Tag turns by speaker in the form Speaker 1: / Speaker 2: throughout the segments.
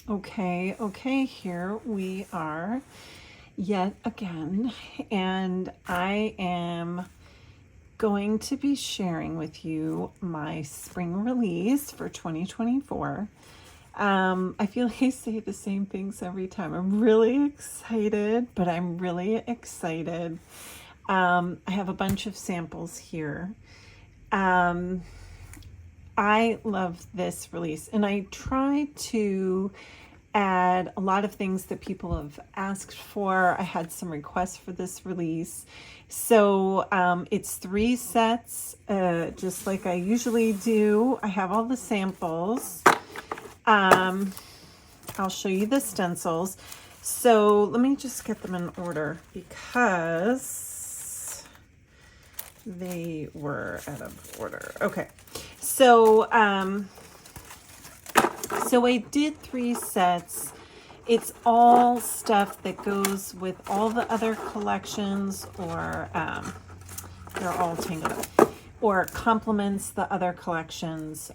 Speaker 1: Okay, here we are yet again, and I am going to be sharing with you my spring release for 2024. I feel like I say the same things every time. I'm really excited, but I'm really excited. I have a bunch of samples here. I love this release, and I try to add a lot of things that people have asked for. I had some requests for this release. So it's 3 sets, just like I usually do. I have all the samples. I'll show you the stencils. So let me just get them in order because they were out of order. Okay. So I did 3 sets. It's all stuff that goes with all the other collections, or they're all tangled up, or complements the other collections.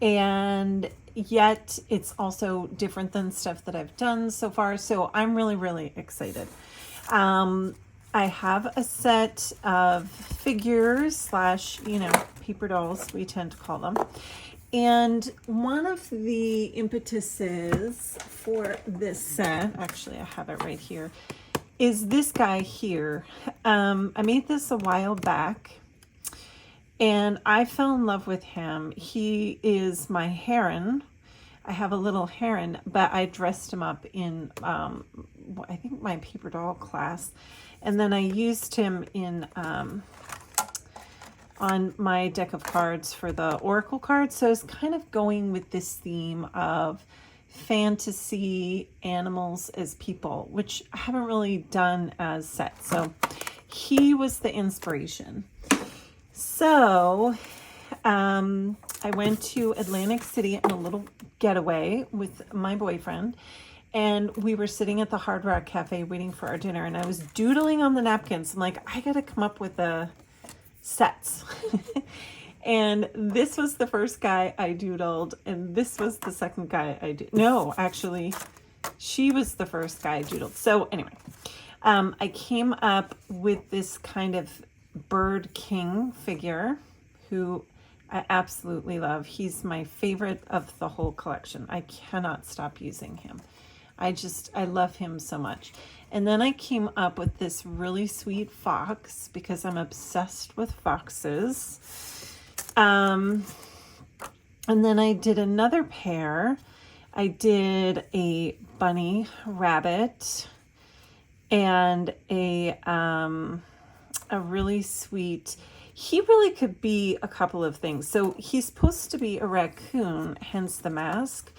Speaker 1: And yet it's also different than stuff that I've done so far. So I'm really, really excited. I have a set of figures slash, paper dolls, we tend to call them. And one of the impetuses for this set, actually I have it right here, is this guy here. I made this a while back and I fell in love with him. He is my heron. I have a little heron, but I dressed him up in, I think my paper doll class. And then I used him in, on my deck of cards for the Oracle cards. So I was kind of going with this theme of fantasy animals as people, which I haven't really done as sets. So he was the inspiration. So I went to Atlantic City on a little getaway with my boyfriend, and we were sitting at the Hard Rock Cafe waiting for our dinner, and I was doodling on the napkins. I'm like, I gotta come up with a sets. And this was the first guy I doodled, and this was the second guy I did. No, actually, she was the first guy I doodled. So anyway, I came up with this kind of bird king figure who I absolutely love. He's my favorite of the whole collection. I cannot stop using him. I love him so much. And then I came up with this really sweet fox because I'm obsessed with foxes. And then I did another pair. I did a bunny rabbit and a really sweet, he really could be a couple of things. So he's supposed to be a raccoon, hence the mask.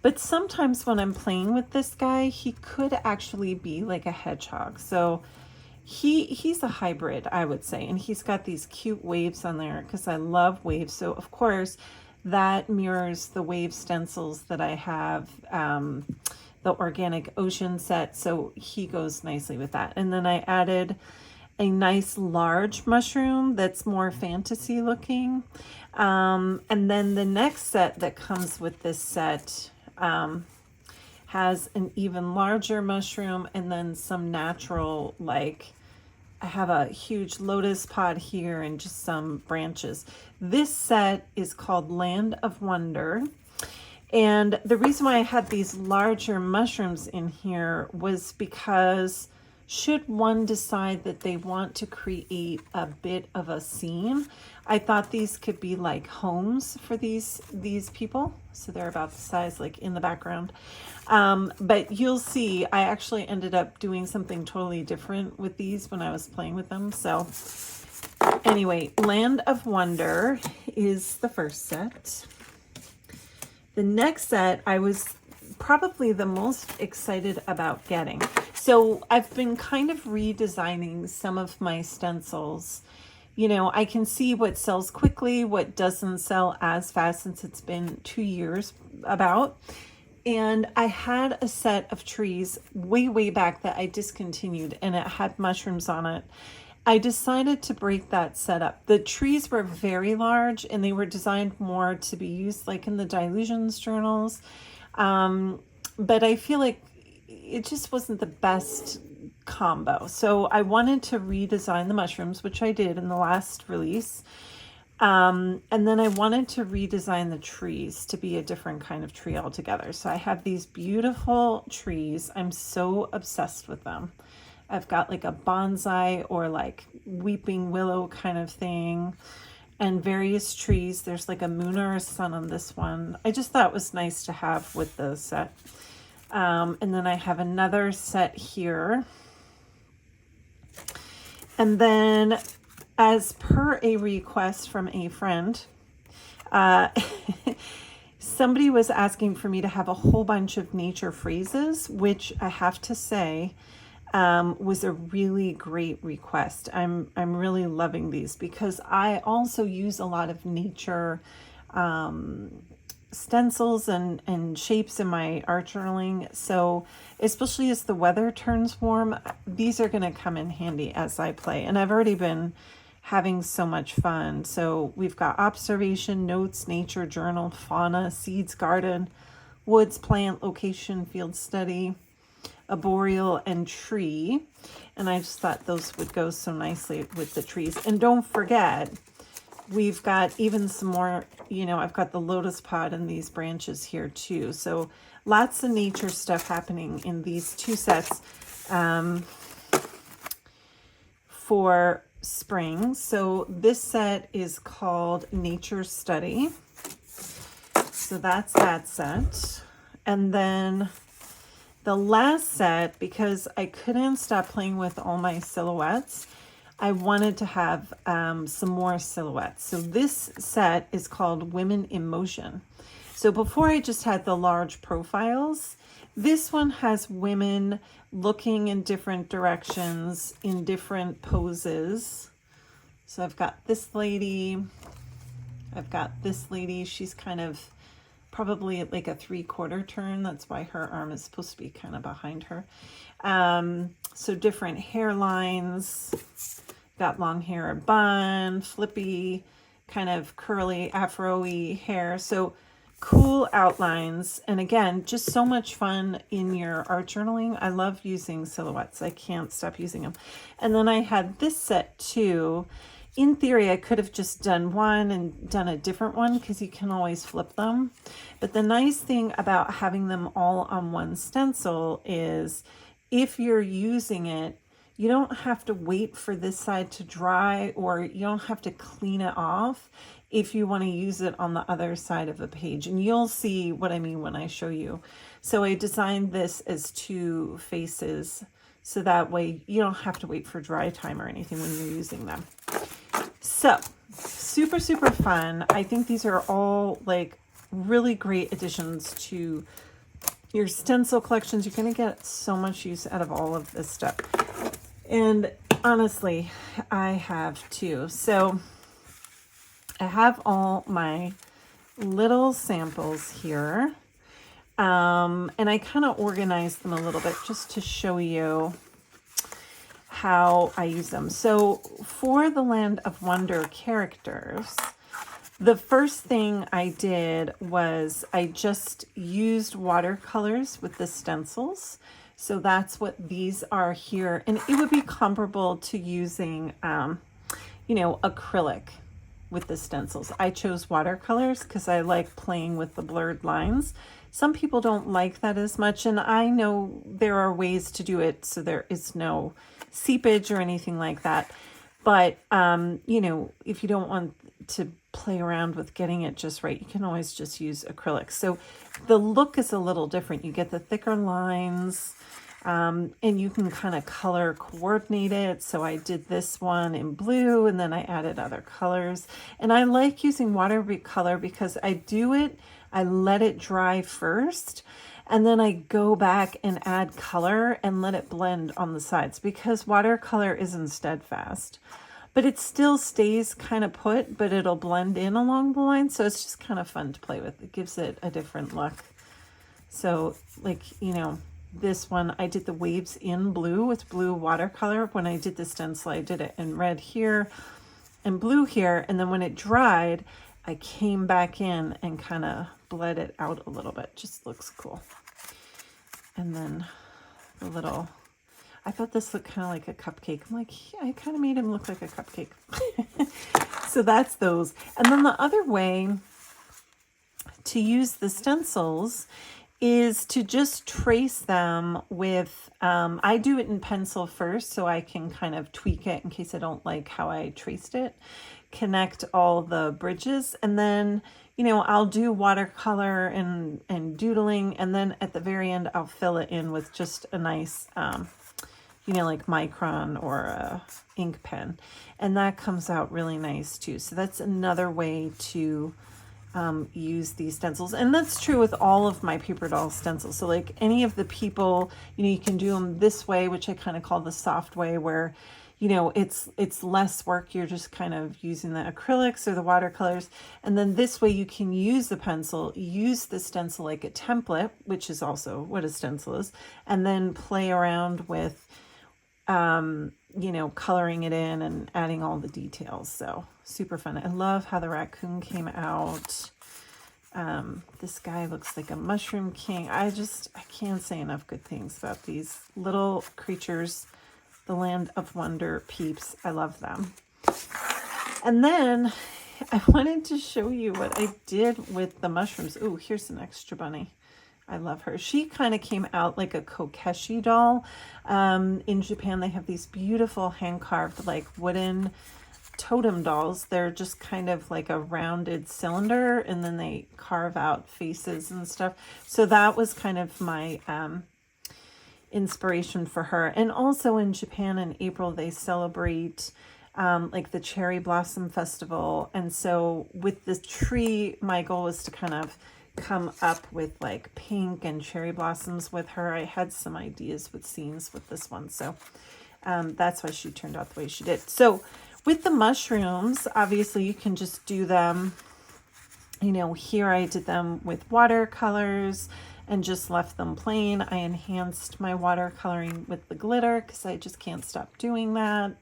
Speaker 1: But sometimes when I'm playing with this guy, he could actually be like a hedgehog. So he's a hybrid, I would say. And he's got these cute waves on there because I love waves. So of course, that mirrors the wave stencils that I have, the organic ocean set. So he goes nicely with that. And then I added a nice large mushroom that's more fantasy looking. And then the next set that comes with this set has an even larger mushroom, and then some natural, like I have a huge lotus pod here and just some branches. This set is called Land of Wonder. And the reason why I had these larger mushrooms in here was because should one decide that they want to create a bit of a scene, I thought these could be like homes for these people. So they're about the size, like in the background. But you'll see, I actually ended up doing something totally different with these when I was playing with them. So anyway, Land of Wonder is the first set. The next set I was probably the most excited about getting. So I've been kind of redesigning some of my stencils. I can see what sells quickly, what doesn't sell as fast, since it's been 2 years about. And I had a set of trees way back that I discontinued, and it had mushrooms on it. I decided to break that setup. The trees were very large and they were designed more to be used like in the dilutions journals. But I feel like it just wasn't the best combo. So I wanted to redesign the mushrooms, which I did in the last release. And then I wanted to redesign the trees to be a different kind of tree altogether. So I have these beautiful trees. I'm so obsessed with them. I've got like a bonsai or like weeping willow kind of thing and various trees. There's like a moon or a sun on this one. I just thought it was nice to have with the set. And then I have another set here. And then as per a request from a friend, somebody was asking for me to have a whole bunch of nature phrases, which I have to say was a really great request. I'm really loving these because I also use a lot of nature stencils and shapes in my art journaling. So especially as the weather turns warm, these are going to come in handy as I play. And I've already been having so much fun. So we've got observation, notes, nature, journal, fauna, seeds, garden, woods, plant, location, field study, arboreal, and tree. And I just thought those would go so nicely with the trees. And don't forget, we've got even some more, I've got the lotus pod and these branches here too. So lots of nature stuff happening in these two sets for spring. So this set is called Nature Study. So that's that set. And then the last set, because I couldn't stop playing with all my silhouettes, I wanted to have some more silhouettes. So this set is called Women in Motion. So before I just had the large profiles, this one has women looking in different directions in different poses. So I've got this lady, I've got this lady, she's kind of probably like a 3/4 turn. That's why her arm is supposed to be kind of behind her. So different hairlines, got long hair, a bun, flippy, kind of curly, afro-y hair. So cool outlines. And again, just so much fun in your art journaling. I love using silhouettes. I can't stop using them. And then I had this set too. In theory, I could have just done one and done a different one because you can always flip them. But the nice thing about having them all on one stencil is if you're using it, you don't have to wait for this side to dry, or you don't have to clean it off if you want to use it on the other side of the page. And you'll see what I mean when I show you. So I designed this as two faces, so that way you don't have to wait for dry time or anything when you're using them. So super, super fun. I think these are all like really great additions to your stencil collections. You're going to get so much use out of all of this stuff. And honestly, I have too. So I have all my little samples here. And I kind of organized them a little bit just to show you how I use them. So for the Land of Wonder characters, the first thing I did was I just used watercolors with the stencils. So that's what these are here. And it would be comparable to using, acrylic with the stencils. I chose watercolors because I like playing with the blurred lines. Some people don't like that as much. And I know there are ways to do it so there is no seepage or anything like that. But, if you don't want to play around with getting it just right, you can always just use acrylic. So the look is a little different. You get the thicker lines, and you can kind of color coordinate it. So I did this one in blue, and then I added other colors. And I like using watercolor because I let it dry first, and then I go back and add color and let it blend on the sides, because watercolor isn't steadfast, but it still stays kind of put, but it'll blend in along the line. So it's just kind of fun to play with. It gives it a different look. So this one, I did the waves in blue with blue watercolor. When I did the stencil, I did it in red here and blue here. And then when it dried, I came back in and kind of bled it out a little bit. Just looks cool. And then the little, I thought this looked kind of like a cupcake. I'm like, yeah, I kind of made him look like a cupcake. So that's those. And then the other way to use the stencils is to just trace them with, I do it in pencil first so I can kind of tweak it in case I don't like how I traced it, connect all the bridges, and then, you know, I'll do watercolor and doodling, and then at the very end I'll fill it in with just a nice, you know, like micron or a ink pen, and that comes out really nice too. So that's another way to use these stencils, and that's true with all of my paper doll stencils. So like any of the people, you know, you can do them this way, which I kind of call the soft way, where, you know, it's less work. You're just kind of using the acrylics or the watercolors, and then this way you can use the pencil, use the stencil like a template, which is also what a stencil is, and then play around with you know, coloring it in and adding all the details. So super fun. I love how the raccoon came out. This guy looks like a mushroom king. I can't say enough good things about these little creatures, the Land of Wonder peeps. I love them. And then I wanted to show you what I did with the mushrooms. Oh, here's an extra bunny. I love her. She kind of came out like a kokeshi doll. In Japan, they have these beautiful hand-carved like wooden totem dolls. They're just kind of like a rounded cylinder, and then they carve out faces and stuff. So that was kind of my inspiration for her. And also in Japan in April, they celebrate like the Cherry Blossom Festival. And so with the tree, my goal was to kind of come up with like pink and cherry blossoms with her. I had some ideas with scenes with this one, so that's why she turned out the way she did. So with the mushrooms, obviously you can just do them, you know, here I did them with watercolors and just left them plain. I enhanced my watercoloring with the glitter because I just can't stop doing that.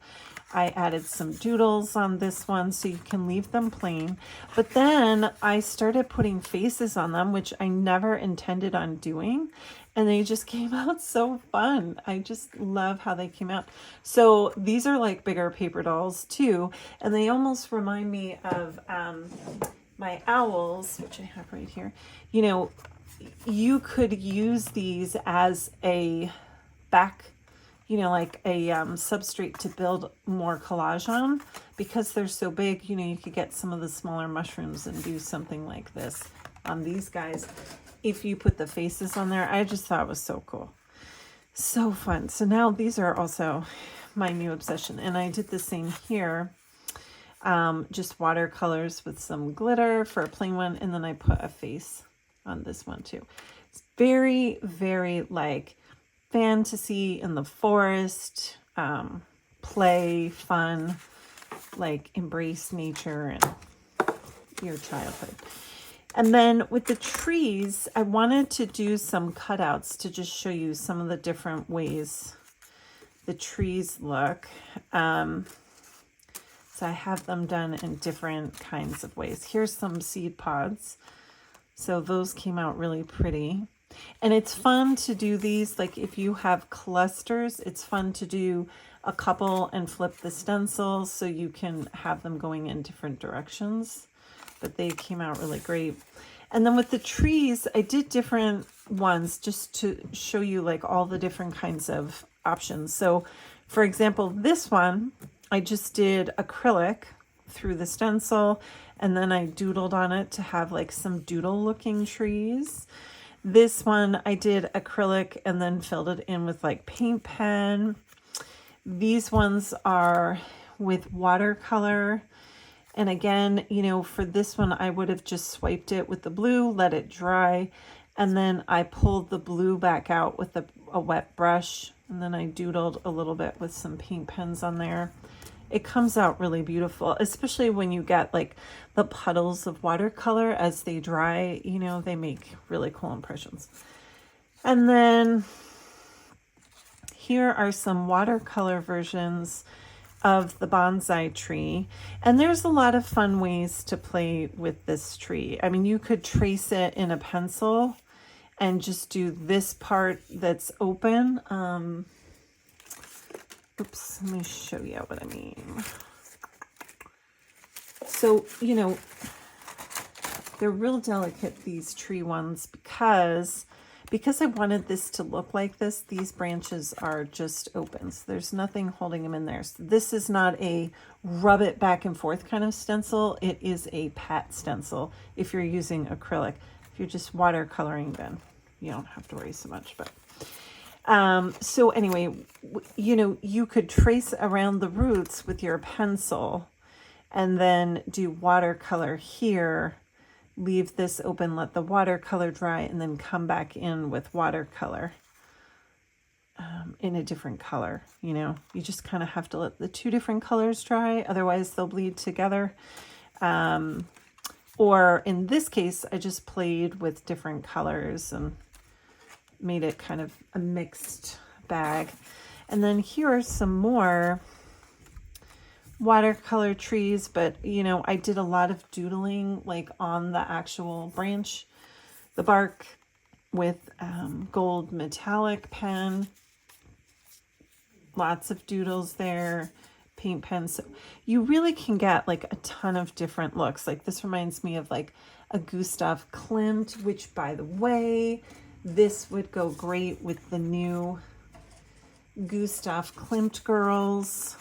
Speaker 1: I added some doodles on this one, so you can leave them plain. But then I started putting faces on them, which I never intended on doing. And they just came out so fun. I just love how they came out. So these are like bigger paper dolls too. And they almost remind me of my owls, which I have right here. You know, you could use these as a back, you know, like a substrate to build more collage on. Because they're so big, you know, you could get some of the smaller mushrooms and do something like this on these guys if you put the faces on there. I just thought it was so cool. So fun. So now these are also my new obsession. And I did the same here. Just watercolors with some glitter for a plain one. And then I put a face on this one too. It's very, very like fantasy in the forest, play, fun, like embrace nature and your childhood. And then with the trees, I wanted to do some cutouts to just show you some of the different ways the trees look. So I have them done in different kinds of ways. Here's some seed pods. So those came out really pretty. And it's fun to do these, like if you have clusters, it's fun to do a couple and flip the stencil so you can have them going in different directions. But they came out really great. And then with the trees, I did different ones just to show you like all the different kinds of options. So for example, this one, I just did acrylic through the stencil, and then I doodled on it to have like some doodle looking trees. This one I did acrylic and then filled it in with like paint pen. These ones are with watercolor. And again, you know, for this one, I would have just swiped it with the blue, let it dry. And then I pulled the blue back out with a wet brush. And then I doodled a little bit with some paint pens on there. It comes out really beautiful, especially when you get like the puddles of watercolor as they dry, you know, they make really cool impressions. And then here are some watercolor versions of the bonsai tree. And there's a lot of fun ways to play with this tree. I mean, you could trace it in a pencil and just do this part that's open. Oops, let me show you what I mean. So, you know, they're real delicate, these tree ones, because I wanted this to look like this. These branches are just open, so there's nothing holding them in there. So this is not a rub it back and forth kind of stencil. It is a pat stencil if you're using acrylic. If you're just watercoloring, then you don't have to worry so much. But so anyway, you know, you could trace around the roots with your pencil and then do watercolor here. Leave this open, let the watercolor dry, and then come back in with watercolor in a different color. You know, you just kind of have to let the two different colors dry, otherwise they'll bleed together. Or in this case, I just played with different colors and made it kind of a mixed bag. And then here are some more watercolor trees, but you know, I did a lot of doodling like on the actual branch, the bark, with gold metallic pen, lots of doodles there, paint pens. So you really can get like a ton of different looks. Like this reminds me of like a Gustav Klimt, which by the way, this would go great with the new Gustav Klimt girls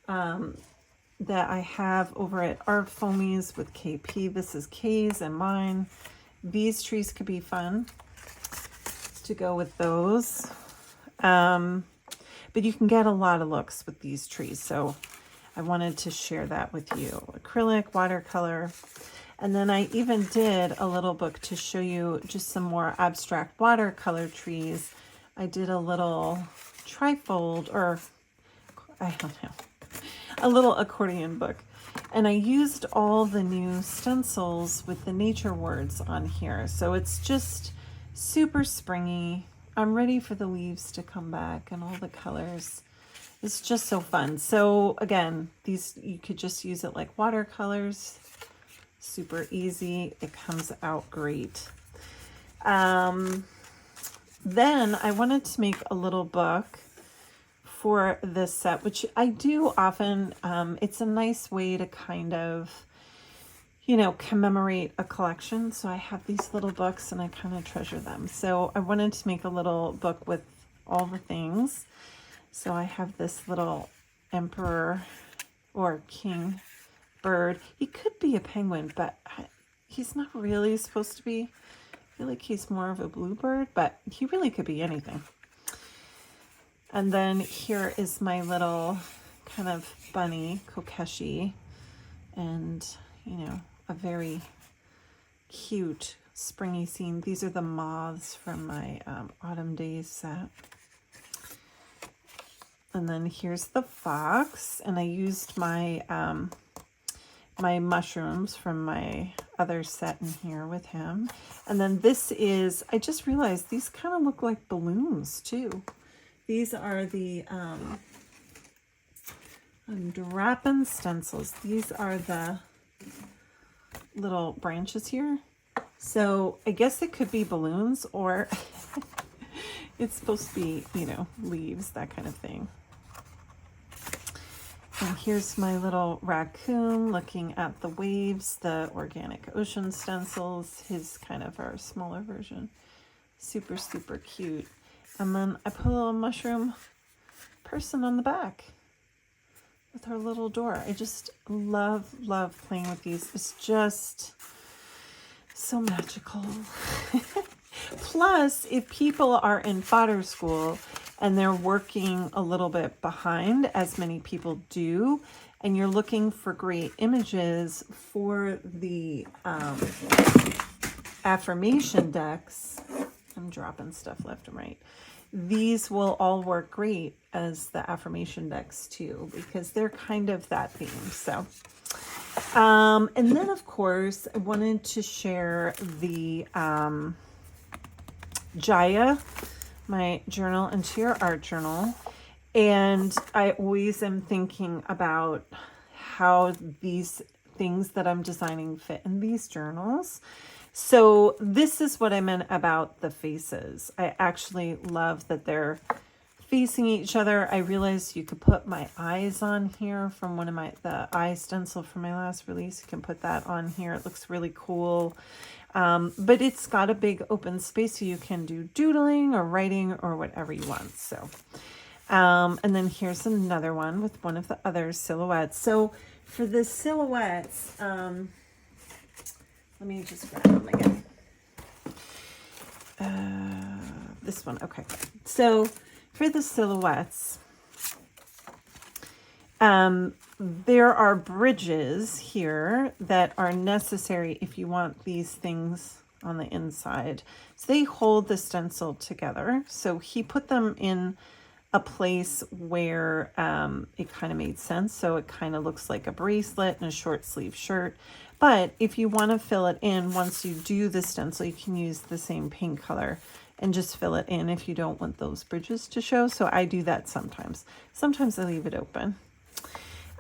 Speaker 1: that I have over at Art Foamies with KP. This is K's and mine. These trees could be fun to go with those. But you can get a lot of looks with these trees. So I wanted to share that with you. Acrylic, watercolor. And then I even did a little book to show you just some more abstract watercolor trees. I did a little trifold, or I don't know, a little accordion book. And I used all the new stencils with the nature words on here. So it's just super springy. I'm ready for the leaves to come back and all the colors. It's just so fun. So again, these, you could just use it like watercolors. Super easy. It comes out great. Then I wanted to make a little book for this set, which I do often. It's a nice way to kind of, you know, commemorate a collection. So I have these little books and I kind of treasure them. So I wanted to make a little book with all the things. So I have this little emperor or king bird. He could be a penguin, but he's not really supposed to be. I feel like he's more of a bluebird, but he really could be anything. And then here is my little kind of bunny, Kokeshi, and, you know, a very cute springy scene. These are the moths from my Autumn Days set. And then here's the fox, and I used my my mushrooms from my other set in here with him. And then this is, I just realized these kind of look like balloons too. These are the I'm dropping stencils. These are the little branches here. So I guess it could be balloons, or it's supposed to be, you know, leaves, that kind of thing. And here's my little raccoon looking at the waves, the organic ocean stencils. His kind of our smaller version. Super, super cute. And then I put a little mushroom person on the back with her little door. I just love playing with these. It's just so magical. Plus, if people are in fodder school and they're working a little bit behind, as many people do, and you're looking for great images for the affirmation decks, I'm dropping stuff left and right. These will all work great as the affirmation decks too, because they're kind of that theme. So, and then of course, I wanted to share the Jaya my journal into your art journal. And I always am thinking about how these things that I'm designing fit in these journals. So this is what I meant about the faces. I actually love that they're facing each other. I realized you could put my eyes on here from the eye stencil from my last release. You can put that on here. It looks really cool. But it's got a big open space so you can do doodling or writing or whatever you want. So, and then here's another one with one of the other silhouettes. So for the silhouettes, let me just grab them again. This one, okay. So for the silhouettes, there are bridges here that are necessary if you want these things on the inside. So they hold the stencil together. So he put them in a place where it kind of made sense. So it kind of looks like a bracelet and a short sleeve shirt. But if you want to fill it in, once you do the stencil, you can use the same paint color and just fill it in if you don't want those bridges to show. So I do that sometimes. Sometimes I leave it open.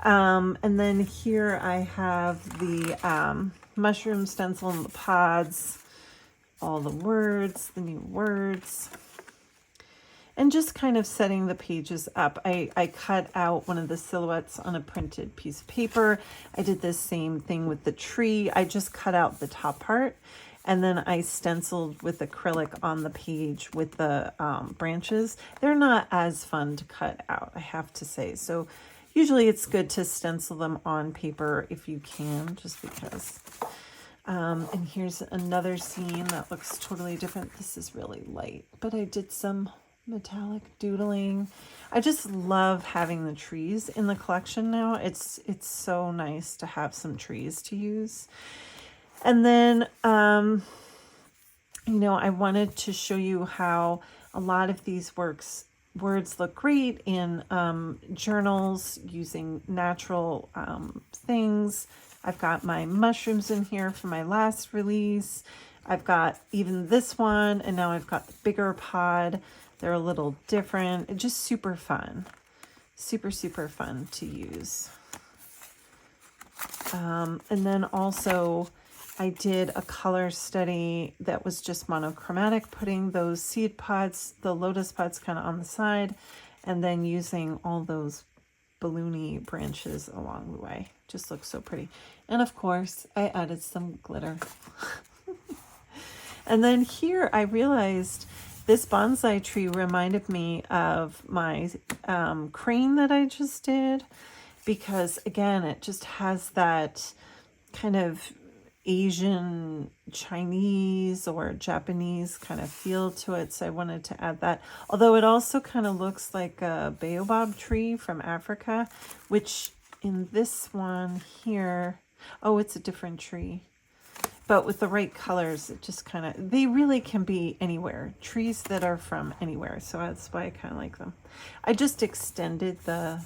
Speaker 1: And then here I have the mushroom stencil and the pods, all the words, the new words, and just kind of setting the pages up. I cut out one of the silhouettes on a printed piece of paper. I did the same thing with the tree. I just cut out the top part, and then I stenciled with acrylic on the page with the branches. They're not as fun to cut out, I have to say. So usually it's good to stencil them on paper if you can, just because. And here's another scene that looks totally different. This is really light, but I did some metallic doodling. I just love having the trees in the collection now. It's so nice to have some trees to use. And then, you know, I wanted to show you how a lot of these words look great in journals using natural things. I've got my mushrooms in here from my last release. I've got even this one, and now I've got the bigger pod. They're a little different. It's just super fun. Super, super fun to use. And then also I did a color study that was just monochromatic, putting those seed pods, the lotus pods kind of on the side, and then using all those balloony branches along the way. Just looks so pretty. And of course, I added some glitter. And then here I realized this bonsai tree reminded me of my crane that I just did, because again, it just has that kind of Asian, Chinese, or Japanese kind of feel to it. So I wanted to add that. Although it also kind of looks like a baobab tree from Africa, which in this one here, oh, it's a different tree. But with the right colors, it just kind of, they really can be anywhere. Trees that are from anywhere. So that's why I kind of like them. I just extended the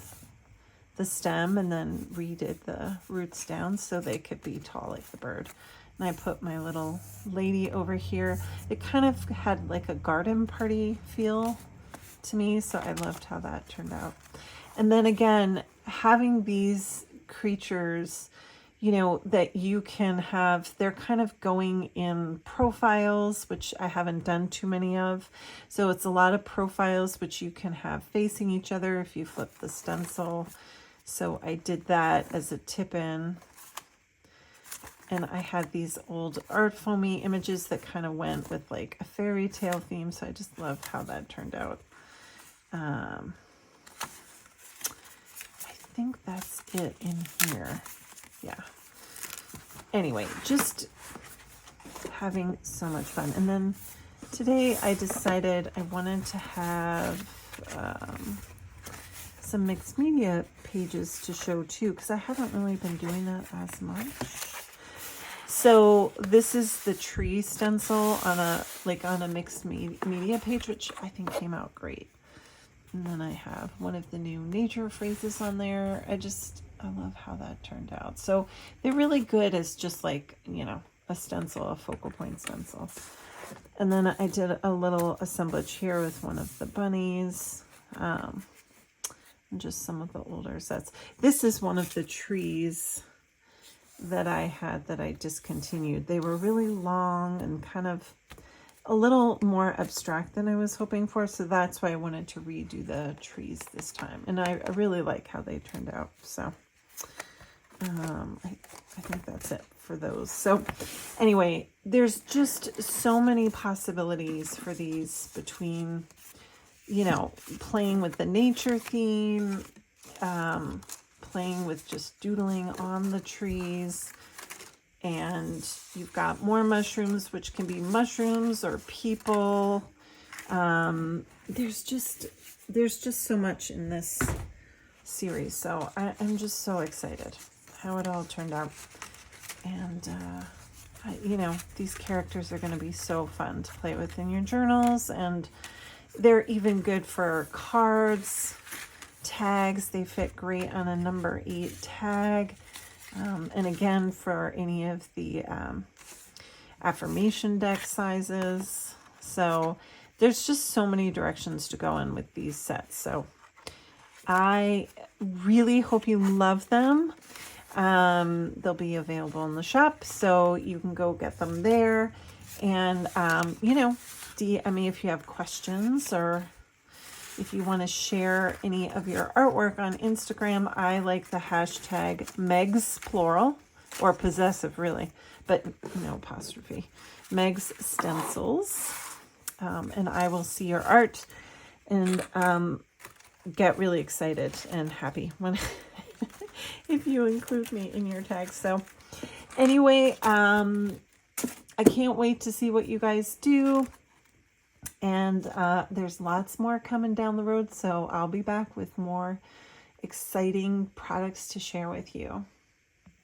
Speaker 1: stem and then redid the roots down so they could be tall like the bird. And I put my little lady over here. It kind of had like a garden party feel to me. So I loved how that turned out. And then again, having these creatures, you know, that you can have, they're kind of going in profiles, which I haven't done too many of. So it's a lot of profiles, which you can have facing each other if you flip the stencil. So I did that as a tip-in. And I had these old art foamy images that kind of went with like a fairy tale theme. So I just loved how that turned out. I think that's it in here. Yeah. Anyway, just having so much fun. And then today I decided I wanted to have some mixed media pages to show too, because I haven't really been doing that as much. So this is the tree stencil on a mixed media page, which I think came out great. And then I have one of the new nature phrases on there. I love how that turned out. So they're really good as just like, you know, a stencil, a focal point stencil. And then I did a little assemblage here with one of the bunnies. And just some of the older sets. This is one of the trees that I had that I discontinued. They were really long and kind of a little more abstract than I was hoping for, so that's why I wanted to redo the trees this time. And I really like how they turned out. So I think that's it for those. So anyway, there's just so many possibilities for these, between, you know, playing with the nature theme, playing with just doodling on the trees, and you've got more mushrooms, which can be mushrooms or people. There's just so much in this series, so I'm just so excited how it all turned out. And you know, these characters are going to be so fun to play with in your journals, and they're even good for cards, tags. They fit great on a number 8 tag. And again, for any of the affirmation deck sizes. So there's just so many directions to go in with these sets. So I really hope you love them. They'll be available in the shop, so you can go get them there. And, you know, DM me if you have questions, or if you want to share any of your artwork on Instagram. I like the hashtag Megs, plural, or possessive really, but no apostrophe. Megs Stencils. And I will see your art and get really excited and happy when if you include me in your tags. So anyway, I can't wait to see what you guys do. And there's lots more coming down the road, so I'll be back with more exciting products to share with you.